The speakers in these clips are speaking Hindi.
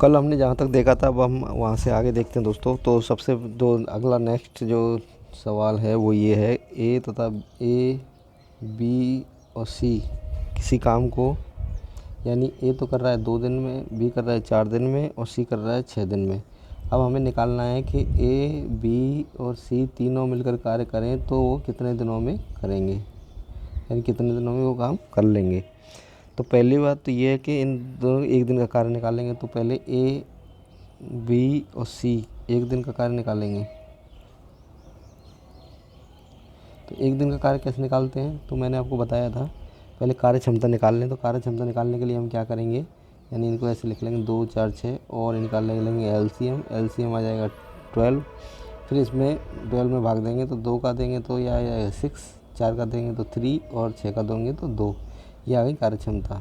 कल हमने जहाँ तक देखा था अब हम वहाँ से आगे देखते हैं दोस्तों। तो सबसे जो अगला नेक्स्ट जो सवाल है वो ये है, ए तथा ए, बी और सी किसी काम को, यानी ए तो कर रहा है 2 दिन में, बी कर रहा है 4 दिन में और सी कर रहा है 6 दिन में। अब हमें निकालना है कि ए, बी और सी तीनों मिलकर कार्य करें तो वो कितने दिनों में करेंगे, यानी कितने दिनों में वो काम कर लेंगे। तो पहली बात तो ये है कि इन दोनों एक दिन का कार्य निकालेंगे। तो पहले ए, बी और सी एक दिन का कार्य निकालेंगे। तो एक दिन का कार्य कैसे निकालते हैं, तो मैंने आपको बताया था, पहले कार्य क्षमता निकाल लें। तो कार्य क्षमता निकालने के लिए हम क्या करेंगे, यानी इनको ऐसे लिख लेंगे 2 4 6 और निकाल लेंगे एलसीएम आ जाएगा 12। फिर इसमें 12 में भाग देंगे तो 2 का देंगे तो यह आ जाएगा 6, 4 का देंगे तो 3 और 6 का देंगे तो 2। ये आ गई कार्य क्षमता।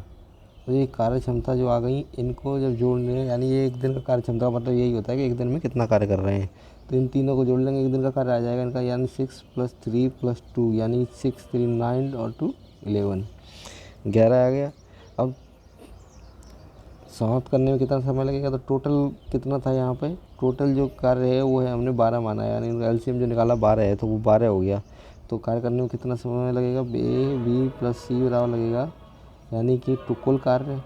तो ये कार्य क्षमता जो आ गई, इनको जब जोड़ लें, यानी ये एक दिन का कार्य क्षमता का मतलब यही होता है कि एक दिन में कितना कार्य कर रहे हैं। तो इन तीनों को जोड़ लेंगे, एक दिन का कार्य आ जाएगा इनका, यानी 6 + 3 + 2, यानी 6 3 9 और 2 11, 11 आ गया। अब समाप्त करने में कितना समय लगेगा, तो टोटल कितना था यहाँ पे, टोटल जो कार्य है वो है हमने 12 माना, यानी इनका एलसीएम जो निकाला 12 है तो वो 12 हो गया। तो कार्य करने में कितना समय लगेगा, ए बी + सी बराबर लगेगा, यानी कि कुल कार्य,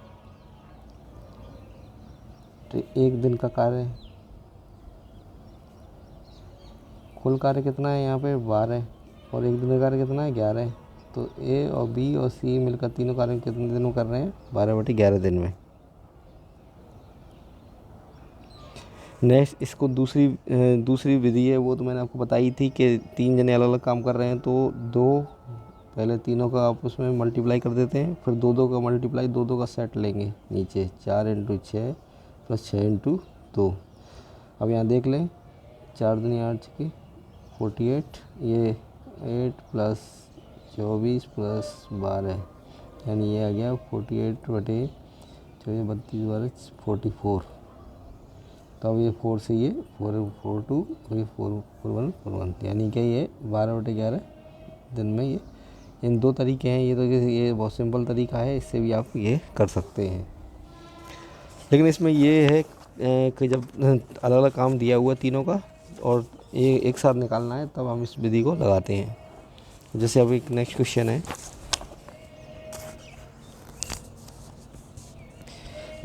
तो एक दिन का कार्य, कुल कार्य कितना है यहाँ पे 12 और एक दिन का कार्य कितना है 11। तो ए और बी और सी मिलकर तीनों कार्य कितने दिन में कर रहे हैं, 12/11 दिन में। नेक्स्ट इसको दूसरी विधि है, वो तो मैंने आपको बताई थी कि 3 जने अलग अलग काम कर रहे हैं तो पहले तीनों का आपस में मल्टीप्लाई कर देते हैं, फिर 2 का मल्टीप्लाई 2 का सेट लेंगे नीचे, 4 × 6 + 6 × 2। अब यहाँ देख लें, 4 दूनी 8 छक्के 48, ये 8 + 24 + 12, यानी ये आ गया 48/24 32 44। तो अब ये 4 से ये 4 4 2 और ये 4 4 1 4 1, यानी कि ये 12/11 दिन में ये, इन 2 तरीके हैं। ये तो ये बहुत सिंपल तरीका है, इससे भी आप ये कर सकते हैं। लेकिन इसमें ये है कि जब अलग अलग काम दिया हुआ तीनों का और ये एक साथ निकालना है, तब हम इस विधि को लगाते हैं। जैसे अब एक नेक्स्ट क्वेश्चन है,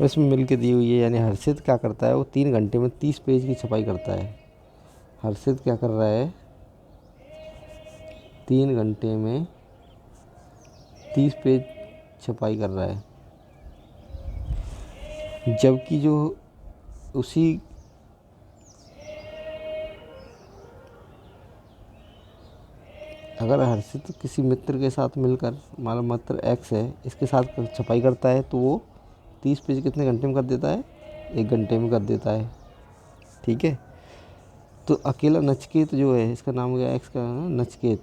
इसमें मिल के दी हुई है, यानी हर्षित क्या करता है, वो 3 घंटे में 30 पेज की छपाई करता है। हर्षित क्या कर रहा है, 3 घंटे में 30 पेज छपाई कर रहा है, जबकि जो उसी अगर हर्षित किसी मित्र के साथ मिलकर, मान लो मित्र एक्स है, इसके साथ छपाई करता है तो वो 30 पेज कितने घंटे में कर देता है, 1 घंटे में कर देता है। ठीक है। तो अकेला नचिकेत जो है, इसका नाम हो गया एक्स का नचिकेत,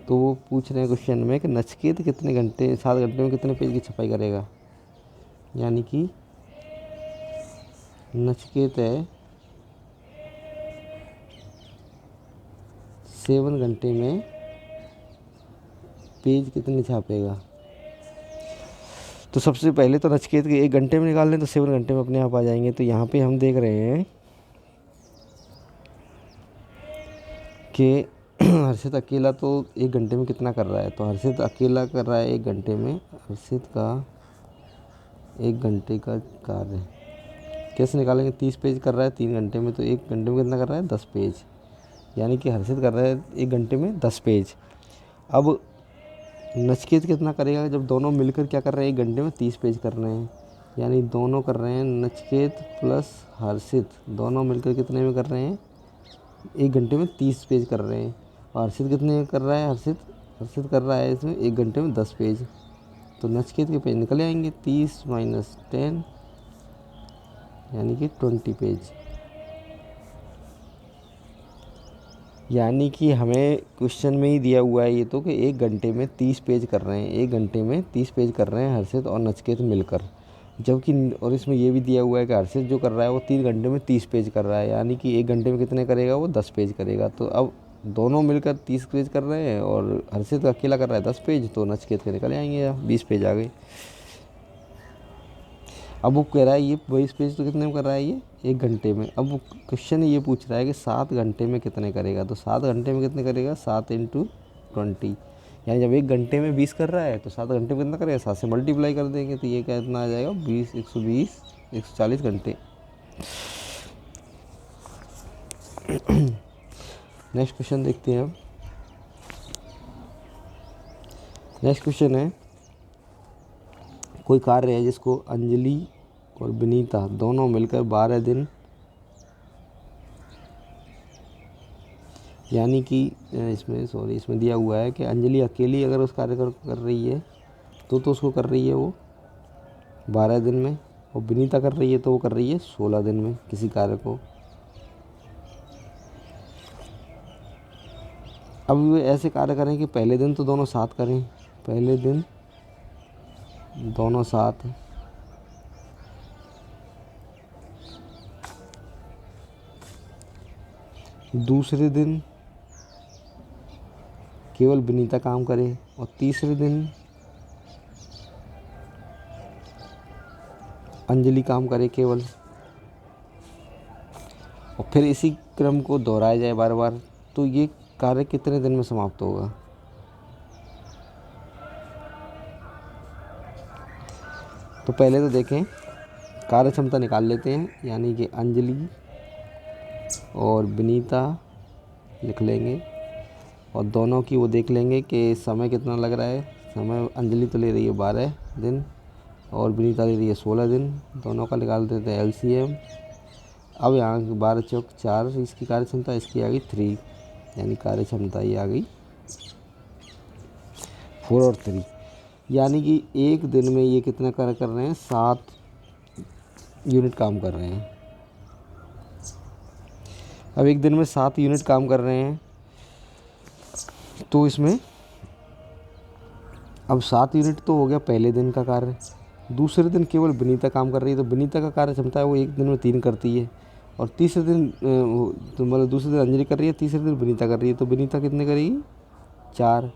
तो वो पूछ रहे हैं क्वेश्चन में कि नचिकेत कितने घंटे 7 घंटे में कितने पेज की छपाई करेगा, यानी कि नचिकेत है 7 घंटे में पेज कितने छापेगा। तो सबसे पहले तो नचिकेत के 1 घंटे में निकाल लें तो 7 घंटे में अपने आप आ जाएंगे। तो यहाँ पे हम देख रहे हैं कि हर्षित अकेला तो 1 घंटे में कितना कर रहा है, तो हर्षित अकेला कर रहा है 1 घंटे में, हर्षित का 1 घंटे का कार्य कैसे निकालेंगे, 30 पेज कर रहा है 3 घंटे में, तो 1 घंटे में कितना कर रहा है 10 पेज, यानी कि हर्षित कर रहा है 1 घंटे में 10 पेज। अब नचिकेत कितना करेगा, जब दोनों मिलकर क्या कर रहे हैं 1 घंटे में 30 पेज कर रहे हैं, यानी दोनों कर रहे हैं, नचिकेत प्लस हर्षित दोनों मिलकर कितने में कर रहे हैं, 1 घंटे में 30 पेज कर रहे हैं। और हर्षित कितने में कर रहा है, हर्षित कर रहा है इसमें 1 घंटे में 10 पेज। तो नचिकेत के पेज निकल आएंगे 30 - 10, यानी कि 20 पेज। यानी कि हमें क्वेश्चन में ही दिया हुआ है ये तो कि 1 घंटे में 30 पेज कर रहे हैं, 1 घंटे में 30 पेज कर रहे हैं हर्षित और नचिकेत मिलकर, जबकि और इसमें ये भी दिया हुआ है कि हर्षित जो कर रहा है वो 3 घंटे में 30 पेज कर रहा है, यानी कि 1 घंटे में कितने करेगा, वो 10 पेज करेगा। तो अब दोनों मिलकर 30 पेज कर रहे हैं और हर्षित अकेला कर रहा है 10 पेज, तो नचिकेत के निकल आएंगे 20 पेज आ गए। अब वो कह रहा है ये 22 पेज तो कितने में कर रहा है, ये 1 घंटे में। अब वो क्वेश्चन ये पूछ रहा है कि 7 घंटे में कितने करेगा, तो 7 घंटे में कितने करेगा, 7 × 20, यानी जब 1 घंटे में 20 कर रहा है तो 7 घंटे में कितना करेगा, 7 से मल्टीप्लाई कर देंगे तो ये कितना आ जाएगा, 20, 120, 140 घंटे। नेक्स्ट क्वेश्चन देखते हैं अब। नेक्स्ट क्वेश्चन है, कोई कार्य है जिसको अंजलि और विनीता दोनों मिलकर 12 दिन, यानी कि इसमें दिया हुआ है कि अंजलि अकेली अगर उस कार्य कर रही है तो उसको कर रही है वो 12 दिन में, और विनीता कर रही है तो वो कर रही है 16 दिन में किसी कार्य को। अब वे ऐसे कार्य करें कि पहले दिन तो दोनों साथ करें, पहले दिन दोनों साथ, दूसरे दिन केवल विनीता काम करे, और तीसरे दिन अंजलि काम करे केवल, और फिर इसी क्रम को दोहराया जाए बार बार। तो ये कार्य कितने दिन में समाप्त होगा। तो पहले तो देखें, कार्य क्षमता निकाल लेते हैं, यानी कि अंजलि और विनीता लिख लेंगे, और दोनों की वो देख लेंगे कि समय कितना लग रहा है। समय अंजलि तो ले रही है 12 दिन और विनीता ले रही है 16 दिन, दोनों का निकाल देते हैं LCM। अब यहाँ 12 चौक 4 इसकी कार्य क्षमता, इसकी आ गई 3, यानी कार्य क्षमता ये आ गई 4 और 3, यानी कि एक दिन में ये कितना कार्य कर रहे हैं, 7 यूनिट काम कर रहे हैं। अब एक दिन में 7 यूनिट काम कर रहे हैं, तो इसमें अब 7 यूनिट तो हो गया पहले दिन का कार्य। दूसरे दिन केवल विनीता काम कर रही है, तो विनीता का कार्य क्षमता है वो एक दिन में 3 करती है, और तीसरे दिन तो मतलब दूसरे दिन अंजलि कर रही है, तीसरे दिन विनीता कर रही है, तो विनीता कितने करेगी, 4।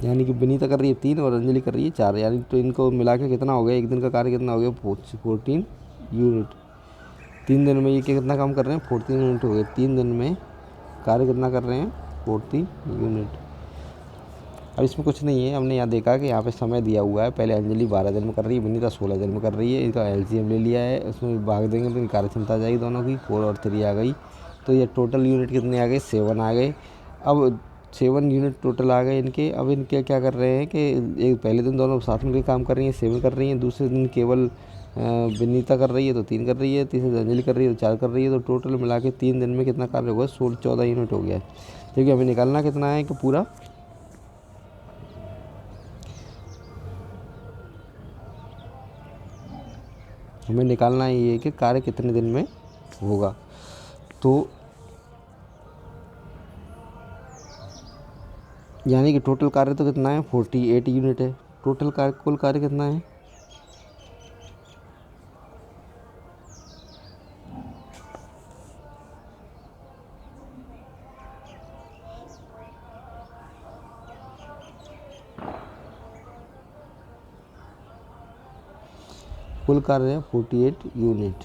यानी कि विनीता कर रही है 3 और अंजलि कर रही है 4, यानी तो इनको मिला के कितना हो गया, एक दिन का कार्य कितना हो गया, 14 यूनिट। 3 दिन में ये कितना काम कर रहे हैं, 14 यूनिट हो गए। 3 दिन में कार्य कितना कर रहे हैं, 14 यूनिट। अब इसमें कुछ नहीं है, हमने यहाँ देखा कि यहाँ पे समय दिया हुआ है, पहले अंजलि 12 दिन में कर रही है, विनीता 16 दिन में कर रही है, इनका LCM ले लिया है, उसमें भाग देंगे तो कार्य क्षमता आ जाएगी दोनों की, 4 और 3 आ गई। तो ये टोटल यूनिट कितने आ गए, 7 आ गए। अब 7 यूनिट टोटल आ गए इनके। अब इनके क्या कर रहे हैं कि एक पहले दिन दोनों साथ में काम कर रही हैं, 7 कर रही हैं, दूसरे दिन केवल विनीता कर रही है तो 3 कर रही है, तीसरे दिन अंजलि कर रही है तो 4 कर रही है, तो टोटल मिला के 3 दिन में कितना कार्य होगा, 14 यूनिट हो गया है। क्योंकि हमें निकालना कितना है कि पूरा हमें निकालना है ये कि कार्य कितने दिन में होगा। तो यानी कि टोटल कार्य तो कितना है, 48 यूनिट है। टोटल कार्य, कुल कार्य कितना है, कुल कार्य है 48 यूनिट।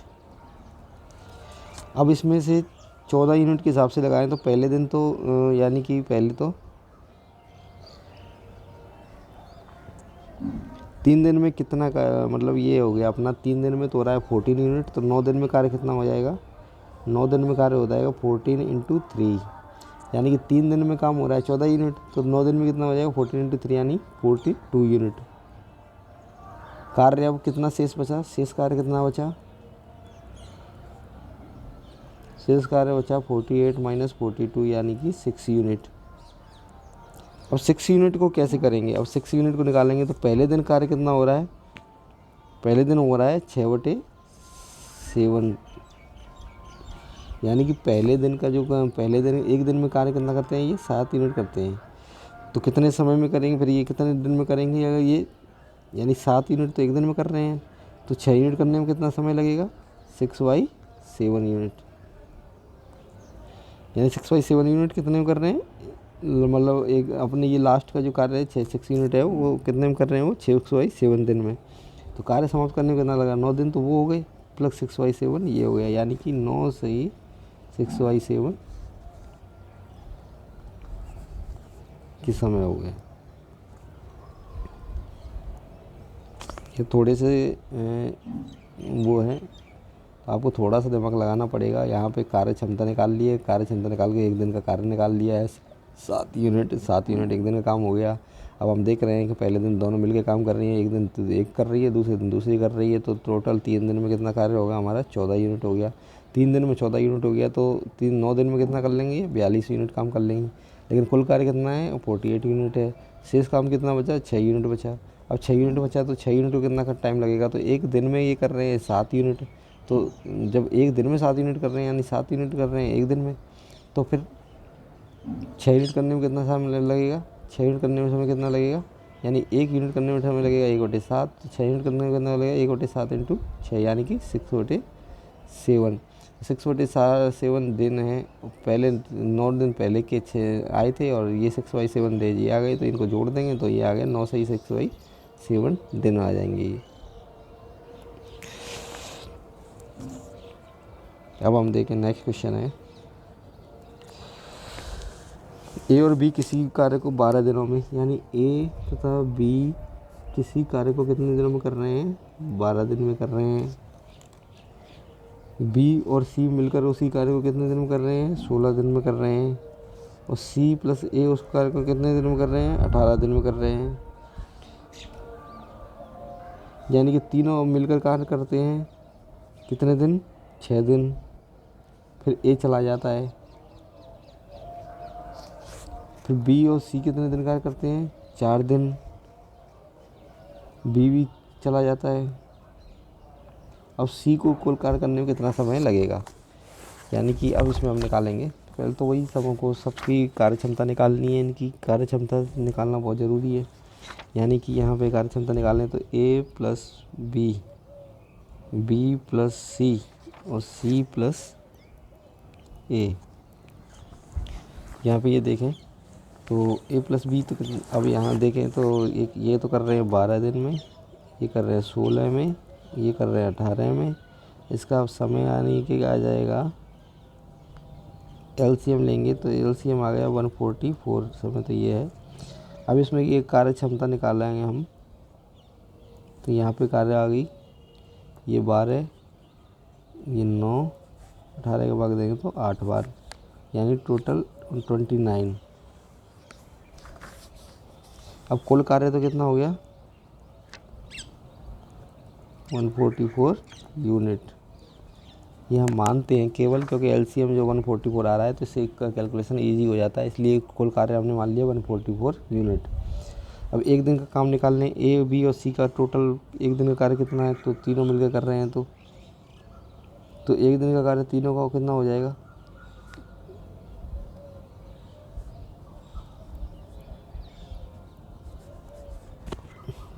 अब इसमें से 14 यूनिट के हिसाब से लगाएं तो पहले दिन तो यानी कि पहले तो 3 दिन में कितना का मतलब ये हो गया अपना, 3 दिन में तो हो रहा है 14 यूनिट, तो 9 दिन में कार्य कितना हो जाएगा, 9 दिन में कार्य हो जाएगा 14 × 3, यानी कि 3 दिन में काम हो रहा है 14 यूनिट, तो 9 दिन में कितना हो जाएगा, 14 × 3 यानी 42 यूनिट कार्य। अब कितना शेष बचा, शेष कार्य कितना बचा, शेष कार्य बचा 48 - 42 यानी कि 6 यूनिट। अब 6 यूनिट को कैसे करेंगे, अब 6 यूनिट को निकालेंगे तो पहले दिन कार्य कितना हो रहा है, पहले दिन हो रहा है 6/7, यानी कि पहले दिन का जो पहले दिन एक दिन में कार्य कितना करते हैं, ये 7 यूनिट करते हैं। तो कितने समय में करेंगे, फिर ये कितने दिन में करेंगे, अगर ये यानी 7 यूनिट तो एक दिन में कर रहे हैं, तो 6 यूनिट करने में कितना समय लगेगा, 6/7 यूनिट। यानी 6/7 यूनिट कितने में कर रहे हैं, मतलब एक अपने ये लास्ट का जो कार्य है 6 यूनिट है वो कितने में कर रहे हैं, वो 6/7 दिन में। तो कार्य समाप्त करने में कितना लगा, 9 दिन, तो वो हो गए प्लस 6/7 ये हो गया, यानी कि 9 से 6/7 किस समय हो गए। ये थोड़े से वो है, आपको थोड़ा सा दिमाग लगाना पड़ेगा। यहाँ पे कार्य क्षमता निकाल लिए, कार्य क्षमता निकाल के एक दिन का कार्य निकाल लिया है 7 यूनिट, 7 यूनिट एक दिन का काम हो गया। अब हम देख रहे हैं कि पहले दिन दोनों मिलकर काम कर रही हैं, एक दिन तो एक कर रही है, दूसरे दिन दूसरी कर रही है, तो टोटल 3 दिन में कितना कार्य होगा हमारा, 14 यूनिट हो गया। 3 दिन में 14 यूनिट हो गया, तो 9 दिन में कितना कर लेंगे, 42 यूनिट काम कर लेंगे। लेकिन कुल कार्य कितना है, 48 यूनिट है। शेष काम कितना बचा, 6 यूनिट बचा। अब 6 यूनिट बचा तो 6 यूनिट को कितना टाइम लगेगा, तो एक दिन में ये कर रहे हैं 7 यूनिट, तो जब एक दिन में 7 यूनिट कर रहे हैं यानी 7 यूनिट कर रहे हैं एक दिन में, तो फिर 6 यूनिट करने में कितना समय लगेगा, 6 यूनिट करने में समय कितना लगेगा, यानी 1 यूनिट करने में समय लगेगा 1/7, तो 6 यूनिट करने में कितना लगेगा 1/7 इंटू 6, यानी कि 6/7। 6/7 दिन है, पहले 9 दिन पहले के 6 आए थे और ये 6/7 डेज ये आ गए, तो इनको जोड़ देंगे तो ये आ गए 9 से ही 6/7 दिन आ जाएंगे ये। अब हम देखें नेक्स्ट क्वेश्चन है, ए और बी किसी कार्य को 12 दिनों में, यानी ए तथा बी किसी कार्य को कितने दिनों में कर रहे हैं, 12 दिन में कर रहे हैं। बी और सी मिलकर उसी कार्य को कितने दिन में कर रहे हैं, 16 दिन में कर रहे हैं। और सी प्लस ए उस कार्य को कितने दिन में कर रहे हैं, 18 दिन में कर रहे हैं। यानी कि तीनों मिलकर कार्य करते हैं कितने दिन, 6 दिन। फिर ए चला जाता है, फिर बी और सी कितने दिन कार्य करते हैं, 4 दिन। बी भी चला जाता है। अब सी को कुल कार्य करने में कितना समय लगेगा, यानी कि अब इसमें हम निकालेंगे। पहले तो वही सब हमको सबकी कार्य क्षमता निकालनी है, इनकी कार्य क्षमता निकालना बहुत ज़रूरी है। यानी कि यहाँ पे कार्य क्षमता निकालें तो ए प्लस बी, बी प्लस सी और सी प्लस ए। यहाँ पे ये देखें तो ए प्लस बी, तो अब यहाँ देखें तो एक ये तो कर रहे हैं 12 दिन में, ये कर रहे हैं 16 में, ये कर रहे हैं 18 में। इसका अब समय आने के आ जाएगा, एलसीएम लेंगे तो एलसीएम आ गया 144 समय, तो ये है। अब इसमें ये कार्य क्षमता निकालेंगे हम, तो यहाँ पे कार्य आ गई, ये 12, ये 9, 18 के भाग देंगे तो 8 बार, यानी टोटल 29। अब कुल कार्य तो कितना हो गया, 144 यूनिट। ये हम मानते हैं केवल क्योंकि एलसीएम जो 144 आ रहा है, तो इससे का कैलकुलेशन इजी हो जाता है, इसलिए कुल कार्य हमने मान लिया 144 यूनिट। अब एक दिन का काम निकालने, ए बी और सी का टोटल एक दिन का कार्य कितना है, तो तीनों मिलकर कर रहे हैं, तो एक दिन का कार्य तीनों का कितना हो जाएगा,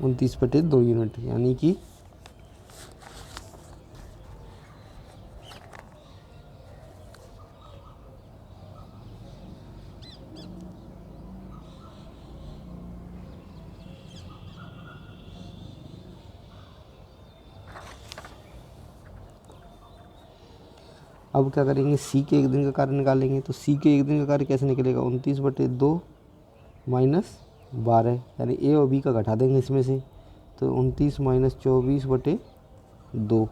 29/2 यूनिट, यानी कि अब क्या करेंगे, सी के एक दिन का कार्य निकालेंगे। तो सी के एक दिन का कार्य कैसे निकलेगा, 29/2 माइनस 12, यानी ए और बी का घटा देंगे इसमें से, तो 29 माइनस 24/2,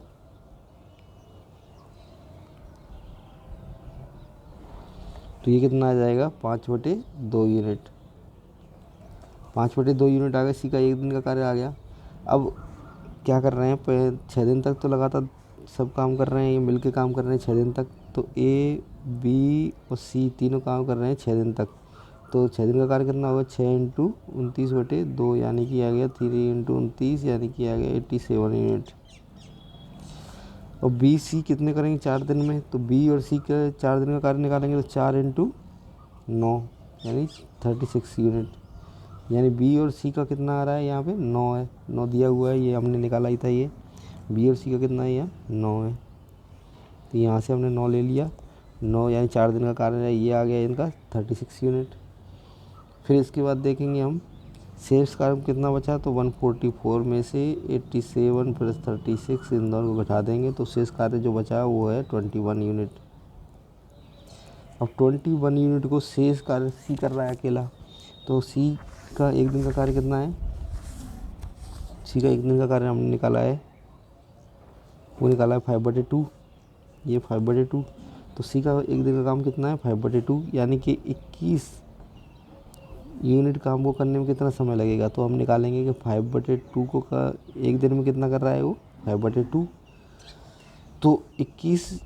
तो ये कितना आ जाएगा, 5/2 यूनिट। 5/2 यूनिट आ गया, सी का एक दिन का कार्य आ गया। अब क्या कर रहे हैं, 6 दिन तक तो लगातार सब काम कर रहे हैं, ये मिलके काम कर रहे हैं 6 दिन तक, तो ए बी और सी तीनों काम कर रहे हैं 6 दिन तक। तो 6 दिन का कार्य कितना होगा, 6 इंटू 29/2, यानी कि आ गया 3 इंटू 29, यानी कि आ गया 87 यूनिट। और बी सी कितने करेंगे 4 दिन में, तो बी और सी का 4 दिन का कार्य निकालेंगे तो 4 इंटू 9, यानी 36 यूनिट। यानी बी और सी का कितना आ रहा है, यहाँ पे 9 है, 9 दिया हुआ है, ये हमने निकाला ही था। ये बी और सी का कितना है, यहाँ 9 है, तो यहाँ से हमने 9 ले लिया। 9 यानी 4 दिन का कार्य है, ये आ गया इनका 36 यूनिट। फिर इसके बाद देखेंगे हम शेष कार्य कितना बचा, तो 144 में से 87 प्लस 36 इन दोनों को घटा देंगे तो शेष कार्य जो बचा वो है 21 यूनिट। अब 21 यूनिट को शेष कार्य सी कर रहा है अकेला, तो सी का एक दिन का कार्य कितना है, सी का एक दिन का कार्य हमने निकाला है, वो निकाला है 5/2, ये 5/2। तो सी का एक दिन का काम कितना है 5/2, यानी कि 21 यूनिट काम को करने में कितना समय लगेगा, तो हम निकालेंगे कि 5/2 को का एक दिन में कितना कर रहा है वो 5/2, तो 21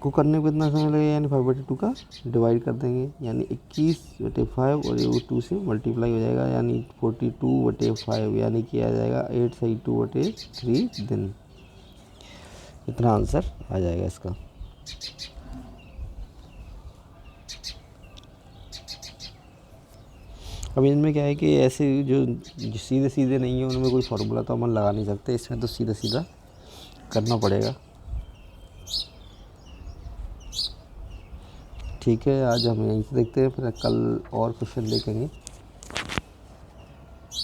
को करने में कितना समय लगेगा, यानी 5/2 का डिवाइड कर देंगे, यानी 21/5 और ये 2 से मल्टीप्लाई हो जाएगा, यानी 42/5, यानी कि आ जाएगा 8/2/3 दिन। इतना आंसर आ जाएगा इसका। अब इनमें क्या है कि ऐसे जो सीधे सीधे नहीं है उनमें कोई फार्मूला तो हम लगा नहीं सकते, इसमें तो सीधा सीधा करना पड़ेगा। ठीक है, आज हम यहीं से देखते हैं, फिर कल और क्वेश्चन देखेंगे।